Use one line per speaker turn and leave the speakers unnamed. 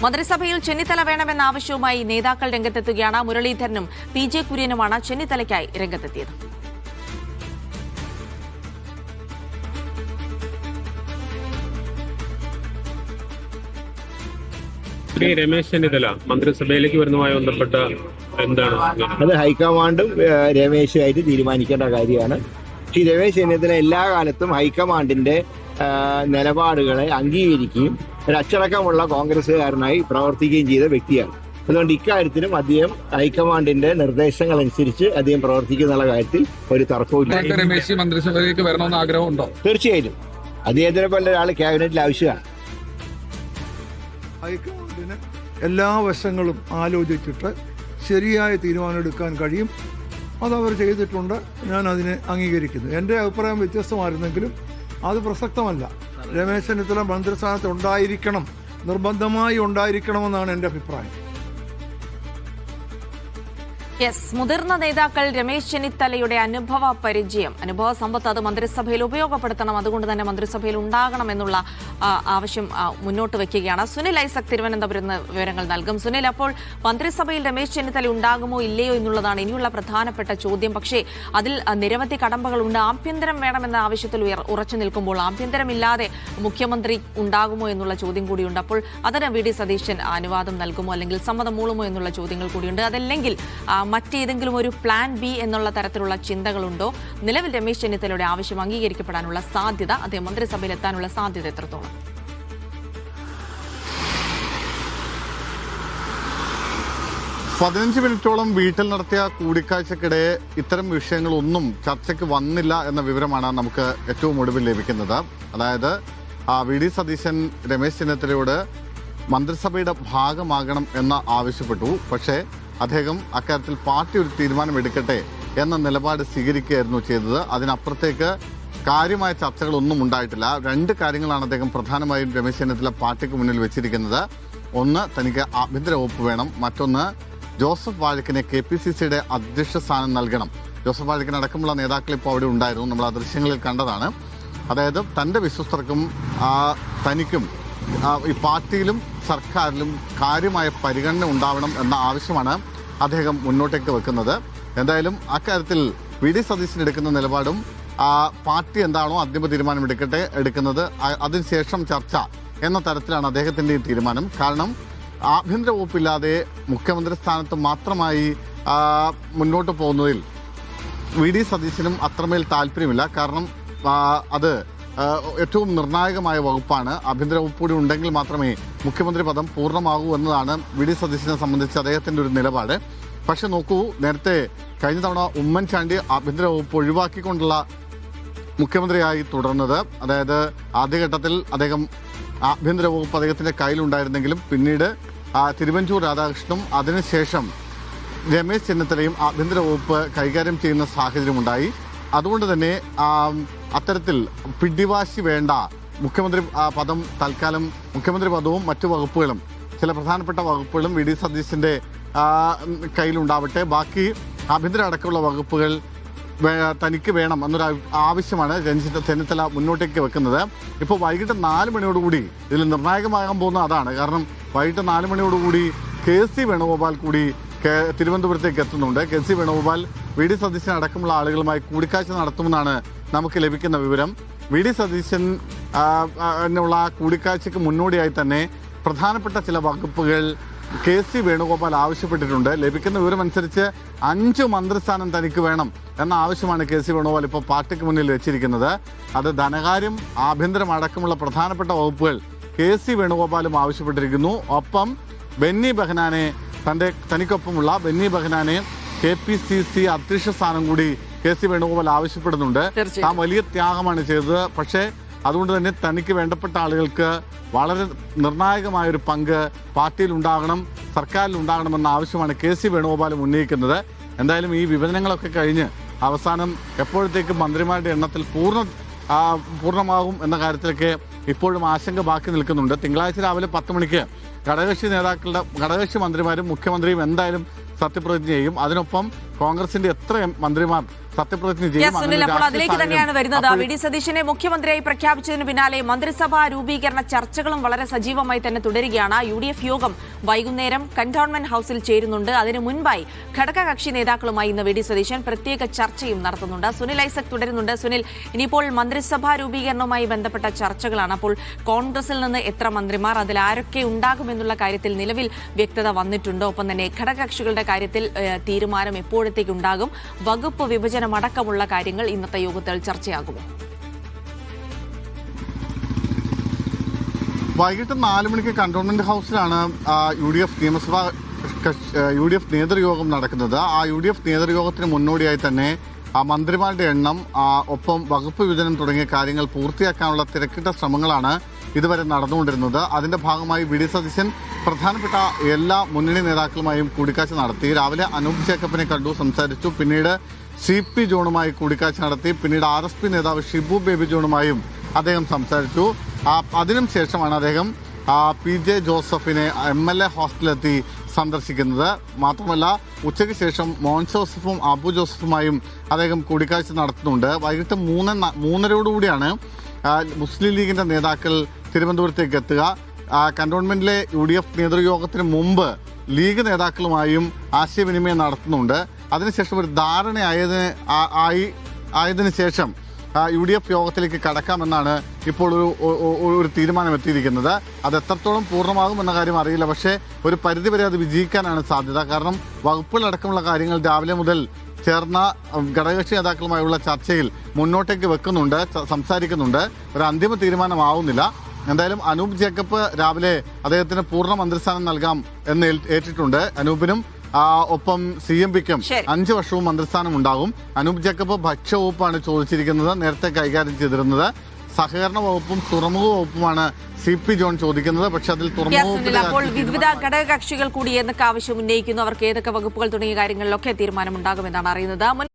മന്ത്രിസഭയിൽ ചെന്നിത്തല വേണമെന്ന ആവശ്യവുമായി നേതാക്കൾ രംഗത്തെത്തുകയാണ്. മുരളീധരനും PJ കുര്യനുമാണ് ചെന്നിത്തലയ്ക്കായി രംഗത്തെത്തിയത്.
രമേശ് ചെന്നിത്തല മന്ത്രിസഭയിലേക്ക് വരുന്നതുമായി ബന്ധപ്പെട്ട എന്താണ്?
അത് ഹൈക്കമാൻഡും രമേശുമായിട്ട് തീരുമാനിക്കേണ്ട കാര്യമാണ്. ഈ രമേശ് ചെന്നിത്തല എല്ലാ കാലത്തും ഹൈക്കമാൻഡിന്റെ നിലപാടുകളെ അംഗീകരിക്കുകയും ഒരു അച്ചടക്കമുള്ള കോൺഗ്രസ്സുകാരനായി പ്രവർത്തിക്കുകയും ചെയ്ത വ്യക്തിയാണ്. അതുകൊണ്ട് ഇക്കാര്യത്തിലും അദ്ദേഹം ഹൈക്കമാൻഡിന്റെ നിർദ്ദേശങ്ങൾ അനുസരിച്ച് അദ്ദേഹം പ്രവർത്തിക്കുന്നുള്ള കാര്യത്തിൽ ഒരു തർക്കവുമില്ല.
രമേശ് മന്ത്രിസഭയിലേക്ക് വരണമെന്ന് ആഗ്രഹമുണ്ടോ?
തീർച്ചയായും അദ്ദേഹത്തിനെ പോലെ ഒരാൾ ക്യാബിനറ്റിൽ ആവശ്യമാണ്.
ഹൈക്കമാൻഡിന് എല്ലാ വശങ്ങളും ആലോചിച്ചിട്ട് ശരിയായ തീരുമാനമെടുക്കാൻ കഴിയും. അതവർ ചെയ്തിട്ടുണ്ട്. ഞാൻ അതിനെ അംഗീകരിക്കുന്നു. എൻ്റെ അഭിപ്രായം വ്യത്യസ്തമായിരുന്നെങ്കിലും അത് പ്രസക്തമല്ല. രമേശ് ചെന്നിത്തല മന്ത്രിസ്ഥാനത്ത് ഉണ്ടായിരിക്കണം, നിർബന്ധമായി ഉണ്ടായിരിക്കണമെന്നാണ് എൻ്റെ അഭിപ്രായം.
മുതിർന്ന നേതാക്കൾ രമേശ് ചെന്നിത്തലയുടെ അനുഭവ സമ്പത്ത് അത് മന്ത്രിസഭയിൽ ഉപയോഗപ്പെടുത്തണം, അതുകൊണ്ട് തന്നെ മന്ത്രിസഭയിൽ ഉണ്ടാകണം എന്നുള്ള ആവശ്യം മുന്നോട്ട് വയ്ക്കുകയാണ്. സുനിൽ ഐസക് തിരുവനന്തപുരം വിവരങ്ങൾ നൽകും. സുനിൽ, അപ്പോൾ മന്ത്രിസഭയിൽ രമേശ് ചെന്നിത്തല ഉണ്ടാകുമോ ഇല്ലയോ എന്നുള്ളതാണ് ഇനിയുള്ള പ്രധാനപ്പെട്ട ചോദ്യം. പക്ഷേ അതിൽ നിരവധി കടമ്പകളുണ്ട്. ആഭ്യന്തരം വേണമെന്ന ആവശ്യത്തിൽ ഉറച്ചു നിൽക്കുമ്പോൾ ആഭ്യന്തരമില്ലാതെ മുഖ്യമന്ത്രി ഉണ്ടാകുമോ എന്നുള്ള ചോദ്യം കൂടിയുണ്ട്. അപ്പോൾ അതിന് VD സതീശൻ അനുവാദം നൽകുമോ അല്ലെങ്കിൽ സമ്മതം മൂളുമോ എന്നുള്ള ചോദ്യങ്ങൾ കൂടിയുണ്ട്. അതല്ലെങ്കിൽ മറ്റേതെങ്കിലും ഒരു പ്ലാൻ B എന്നുള്ള തരത്തിലുള്ള ചിന്തകളുണ്ടോ? നിലവിൽ രമേശ് ചെന്നിത്തലയുടെ ആവശ്യം അംഗീകരിക്കപ്പെടാനുള്ള സാധ്യത, അദ്ദേഹം മന്ത്രിസഭയിൽ എത്താനുള്ള സാധ്യത എത്രത്തോളം?
മിനിറ്റോളം വീട്ടിൽ നടത്തിയ കൂടിക്കാഴ്ചക്കിടെ ഇത്തരം വിഷയങ്ങളൊന്നും ചർച്ചയ്ക്ക് വന്നില്ല എന്ന വിവരമാണ് നമുക്ക് ഏറ്റവും ഒടുവിൽ ലഭിക്കുന്നത്. അതായത് VD സതീശൻ രമേശ് ചെന്നിത്തലയോട് മന്ത്രിസഭയുടെ ഭാഗമാകണം എന്ന് ആവശ്യപ്പെട്ടു. പക്ഷേ അദ്ദേഹം അക്കാര്യത്തിൽ പാർട്ടി ഒരു തീരുമാനമെടുക്കട്ടെ എന്ന നിലപാട് സ്വീകരിക്കുകയായിരുന്നു ചെയ്തത്. അതിനപ്പുറത്തേക്ക് കാര്യമായ ചർച്ചകളൊന്നും ഉണ്ടായിട്ടില്ല. രണ്ട് കാര്യങ്ങളാണ് അദ്ദേഹം പ്രധാനമായും രമേശ് ചെന്നിത്തല പാർട്ടിക്ക് മുന്നിൽ വെച്ചിരിക്കുന്നത്. ഒന്ന്, തനിക്ക് ആഭ്യന്തര വകുപ്പ് വേണം. മറ്റൊന്ന്, ജോസഫ് വാഴക്കിനെ KPCCയുടെ അധ്യക്ഷ സ്ഥാനം നൽകണം. ജോസഫ് വാഴക്കിന് അടക്കമുള്ള നേതാക്കൾ ഇപ്പോൾ അവിടെ ഉണ്ടായിരുന്നു, നമ്മൾ ആ ദൃശ്യങ്ങളിൽ കണ്ടതാണ്. അതായത് തൻ്റെ വിശ്വസ്തർക്കും തനിക്കും ഈ പാർട്ടിയിലും സർക്കാരിലും കാര്യമായ പരിഗണന ഉണ്ടാവണം എന്ന ആവശ്യമാണ് അദ്ദേഹം മുന്നോട്ടേക്ക് വെക്കുന്നത്. എന്തായാലും അക്കാര്യത്തിൽ VD സതീശൻ എടുക്കുന്ന നിലപാടും പാർട്ടി എന്താണോ അന്തിമ തീരുമാനം എടുക്കുന്നത് അതിനുശേഷം ചർച്ച എന്ന തരത്തിലാണ് അദ്ദേഹത്തിൻ്റെ തീരുമാനം. കാരണം ആഭ്യന്തര വകുപ്പില്ലാതെ മുഖ്യമന്ത്രി സ്ഥാനത്ത് മാത്രമായി മുന്നോട്ട് പോകുന്നതിൽ VD സതീശനും അത്രമേൽ താല്പര്യമില്ല. കാരണം അത് ഏറ്റവും നിർണായകമായ വകുപ്പാണ്. ആഭ്യന്തര വകുപ്പ് കൂടി ഉണ്ടെങ്കിൽ മാത്രമേ മുഖ്യമന്ത്രി പദം പൂർണ്ണമാകൂ എന്നതാണ് VD സതീശനെ സംബന്ധിച്ച് അദ്ദേഹത്തിൻ്റെ ഒരു നിലപാട്. പക്ഷെ നോക്കൂ, നേരത്തെ കഴിഞ്ഞ തവണ ഉമ്മൻചാണ്ടി ആഭ്യന്തര വകുപ്പ് ഒഴിവാക്കിക്കൊണ്ടുള്ള മുഖ്യമന്ത്രിയായി തുടർന്നത്. അതായത് ആദ്യഘട്ടത്തിൽ അദ്ദേഹം ആഭ്യന്തര വകുപ്പ് അദ്ദേഹത്തിൻ്റെ കയ്യിലുണ്ടായിരുന്നെങ്കിലും പിന്നീട് തിരുവഞ്ചൂർ രാധാകൃഷ്ണനും അതിനുശേഷം രമേശ് ചെന്നിത്തലയും ആഭ്യന്തര വകുപ്പ് കൈകാര്യം ചെയ്യുന്ന സാഹചര്യമുണ്ടായി. അതുകൊണ്ട് തന്നെ അത്തരത്തിൽ പിടിവാശി വേണ്ട, മുഖ്യമന്ത്രി പദം തൽക്കാലം മുഖ്യമന്ത്രി പദവും മറ്റു വകുപ്പുകളും ചില പ്രധാനപ്പെട്ട വകുപ്പുകളും VD സതീശൻ്റെ കയ്യിലുണ്ടാവട്ടെ, ബാക്കി ആഭ്യന്തര അടക്കമുള്ള വകുപ്പുകൾ തനിക്ക് വേണം എന്നൊരു ആവശ്യമാണ് ചെന്നിത്തല മുന്നോട്ടേക്ക് വെക്കുന്നത്. ഇപ്പോൾ വൈകിട്ട് 4 മണിയോടുകൂടി ഇതിൽ നിർണായകമാകാൻ പോകുന്ന അതാണ്. കാരണം വൈകിട്ട് 4 മണിയോടുകൂടി KC വേണുഗോപാൽ കൂടി തിരുവനന്തപുരത്തേക്ക് എത്തുന്നുണ്ട്. KC വേണുഗോപാൽ VD സതീശൻ അടക്കമുള്ള ആളുകളുമായി കൂടിക്കാഴ്ച നടത്തുമെന്നാണ് നമുക്ക് ലഭിക്കുന്ന വിവരം. VD സതീശൻ എന്നുള്ള കൂടിക്കാഴ്ചയ്ക്ക് മുന്നോടിയായി തന്നെ പ്രധാനപ്പെട്ട ചില വകുപ്പുകൾ KC വേണുഗോപാൽ ആവശ്യപ്പെട്ടിട്ടുണ്ട്. ലഭിക്കുന്ന വിവരമനുസരിച്ച് 5 മന്ത്രിസ്ഥാനം തനിക്ക് വേണം എന്ന ആവശ്യമാണ് KC വേണുഗോപാൽ ഇപ്പോൾ പാർട്ടിക്ക് മുന്നിൽ വെച്ചിരിക്കുന്നത്. അത് ധനകാര്യം, ആഭ്യന്തരം അടക്കമുള്ള പ്രധാനപ്പെട്ട വകുപ്പുകൾ KC വേണുഗോപാലും ആവശ്യപ്പെട്ടിരിക്കുന്നു. ഒപ്പം ബെന്നി ബെഹനാനെ, തനിക്കൊപ്പമുള്ള ബെന്നി ബെഹനാനെ KPCC അധ്യക്ഷ സ്ഥാനം കൂടി KC വേണുഗോപാൽ ആവശ്യപ്പെടുന്നുണ്ട്. താൻ വലിയ ത്യാഗമാണ് ചെയ്തത്. പക്ഷേ അതുകൊണ്ട് തന്നെ തനിക്ക് വേണ്ടപ്പെട്ട ആളുകൾക്ക് വളരെ നിർണായകമായൊരു പങ്ക് പാർട്ടിയിൽ ഉണ്ടാകണം, സർക്കാരിൽ ഉണ്ടാകണമെന്ന ആവശ്യമാണ് KC വേണുഗോപാൽ ഉന്നയിക്കുന്നത്. എന്തായാലും ഈ വിഭജനങ്ങളൊക്കെ കഴിഞ്ഞ് അവസാനം എപ്പോഴത്തേക്കും മന്ത്രിമാരുടെ എണ്ണത്തിൽ പൂർണ്ണമാകും എന്ന കാര്യത്തിലൊക്കെ ഇപ്പോഴും ആശങ്ക ബാക്കി നിൽക്കുന്നുണ്ട്. തിങ്കളാഴ്ച രാവിലെ 10 മണിക്ക് ഘടകകക്ഷി മന്ത്രിമാരും മുഖ്യമന്ത്രിയും എന്തായാലും സത്യപ്രതിജ്ഞ ചെയ്യും. അതിനൊപ്പം കോൺഗ്രസിന്റെ എത്ര മന്ത്രിമാർ സത്യപ്രതിജ്ഞ
യെസ്,
ചെയ്യും.
സുനിൽ, അപ്പോൾ അതിലേക്ക് തന്നെയാണ് വരുന്നത്.
അപ്പോൾ
വി ഡി സതീശനെ മുഖ്യമന്ത്രിയായി പ്രഖ്യാപിച്ചതിന് പിന്നാലെ മന്ത്രിസഭാ രൂപീകരണ ചർച്ചകളും വളരെ സജീവമായി തന്നെ തുടരുകയാണ്. UDF യോഗം വൈകുന്നേരം കന്റോൺമെന്റ് ഹൌസിൽ ചേരുന്നുണ്ട്. അതിനു മുൻപായി ഘടകകക്ഷി നേതാക്കളുമായി ഇന്ന് വി ഡി സതീശൻ പ്രത്യേക ചർച്ചയും നടത്തുന്നുണ്ട്. സുനിൽ ഐസക് തുടരുന്നുണ്ട്. സുനിൽ, ഇനിയിപ്പോൾ മന്ത്രിസഭാ രൂപീകരണവുമായി ബന്ധപ്പെട്ട ചർച്ചകളാണ്. അപ്പോൾ കോൺഗ്രസിൽ നിന്ന് എത്ര മന്ത്രിമാർ, അതിൽ ആരൊക്കെ ഉണ്ടാകുമെന്നുള്ള കാര്യത്തിൽ നിലവിൽ വ്യക്തത വന്നിട്ടുണ്ടോ? ഒപ്പം തന്നെ ഘടകകക്ഷികളുടെ കാര്യത്തിൽ തീരുമാനം എപ്പോഴത്തേക്ക് ഉണ്ടാകും? വകുപ്പ് വിഭജനം അടക്കമുള്ള കാര്യങ്ങൾ ഇന്നത്തെ യോഗത്തിൽ ചർച്ചയാകുമോ?
വൈകിട്ട് 4 മണിക്ക് കന്റോൺമെന്റ് ഹൗസിലാണ് UDF നിയമസഭാ UDF നേതൃയോഗം നടക്കുന്നത്. ആ UDF നേതൃയോഗത്തിന് മുന്നോടിയായി തന്നെ മന്ത്രിമാരുടെ എണ്ണം ഒപ്പം വകുപ്പ് വിഭജനം തുടങ്ങിയ കാര്യങ്ങൾ പൂർത്തിയാക്കാനുള്ള തിരക്കിട്ട ശ്രമങ്ങളാണ് ഇതുവരെ നടന്നുകൊണ്ടിരുന്നത്. അതിന്റെ ഭാഗമായി വി ഡി സതീശൻ പ്രധാനപ്പെട്ട എല്ലാ മുന്നണി നേതാക്കളുമായും കൂടിക്കാഴ്ച നടത്തി. രാവിലെ അനൂപ് ജേക്കബിനെ കണ്ടു, സംസാരിച്ചു. പിന്നീട് CP ജോണുമായി കൂടിക്കാഴ്ച നടത്തി. പിന്നീട് RSP നേതാവ് ഷിബു ബേബി ജോണുമായും അദ്ദേഹം സംസാരിച്ചു. അതിനും ശേഷമാണ് അദ്ദേഹം PJ ജോസഫിനെ MLA ഹോസ്റ്റലിലെത്തി സന്ദർശിക്കുന്നത്. മാത്രമല്ല ഉച്ചയ്ക്ക് ശേഷം മോൻ ജോസഫും അബു ജോസഫുമായും അദ്ദേഹം കൂടിക്കാഴ്ച നടത്തുന്നുണ്ട്. വൈകിട്ട് 3:30 മുസ്ലിം ലീഗിന്റെ നേതാക്കൾ തിരുവനന്തപുരത്തേക്ക് എത്തുക. കന്റോൺമെന്റിലെ UDF നേതൃയോഗത്തിന് മുമ്പ് ലീഗ് നേതാക്കളുമായും ആശയവിനിമയം നടത്തുന്നുണ്ട്. അതിനുശേഷം ഒരു ആയതിനു ശേഷം UDF യോഗത്തിലേക്ക് കടക്കാമെന്നാണ് ഇപ്പോൾ ഒരു തീരുമാനം എത്തിയിരിക്കുന്നത്. അത് എത്രത്തോളം പൂർണ്ണമാകും എന്ന കാര്യം അറിയില്ല. പക്ഷേ ഒരു പരിധിവരെ അത് വിജയിക്കാനാണ് സാധ്യത. കാരണം വകുപ്പുകളടക്കമുള്ള കാര്യങ്ങൾ രാവിലെ മുതൽ ചേർന്ന ഘടകകക്ഷി നേതാക്കളുമായുള്ള ചർച്ചയിൽ മുന്നോട്ടേക്ക് വെക്കുന്നുണ്ട്, സംസാരിക്കുന്നുണ്ട്. ഒരു അന്തിമ തീരുമാനമാവുന്നില്ല. എന്തായാലും അനൂപ് ജേക്കബ് രാവിലെ അദ്ദേഹത്തിന് പൂർണ്ണ മന്ത്രിസ്ഥാനം നൽകാം എന്ന് ഏറ്റിട്ടുണ്ട്. അനൂപിനും ഒപ്പം CMPക്കും 5 വർഷവും മന്ത്രിസ്ഥാനം ഉണ്ടാകും. അനൂപ് ജേക്കബ് ഭക്ഷ്യവകുപ്പാണ് ചോദിച്ചിരിക്കുന്നത്, നേരത്തെ കൈകാര്യം ചെയ്തിരുന്നത്. സഹകരണ വകുപ്പും തുറമുഖ വകുപ്പുമാണ് CP ജോൺ ചോദിക്കുന്നത്. പക്ഷെ അതിൽ
അപ്പോൾ വിവിധ ഘടകകക്ഷികൾ കൂടി ഏതൊക്കെ ആവശ്യം ഉന്നയിക്കുന്നു, അവർക്ക് ഏതൊക്കെ വകുപ്പുകൾ തുടങ്ങിയ കാര്യങ്ങളിലൊക്കെ തീരുമാനമുണ്ടാകുമെന്നാണ് അറിയുന്നത്.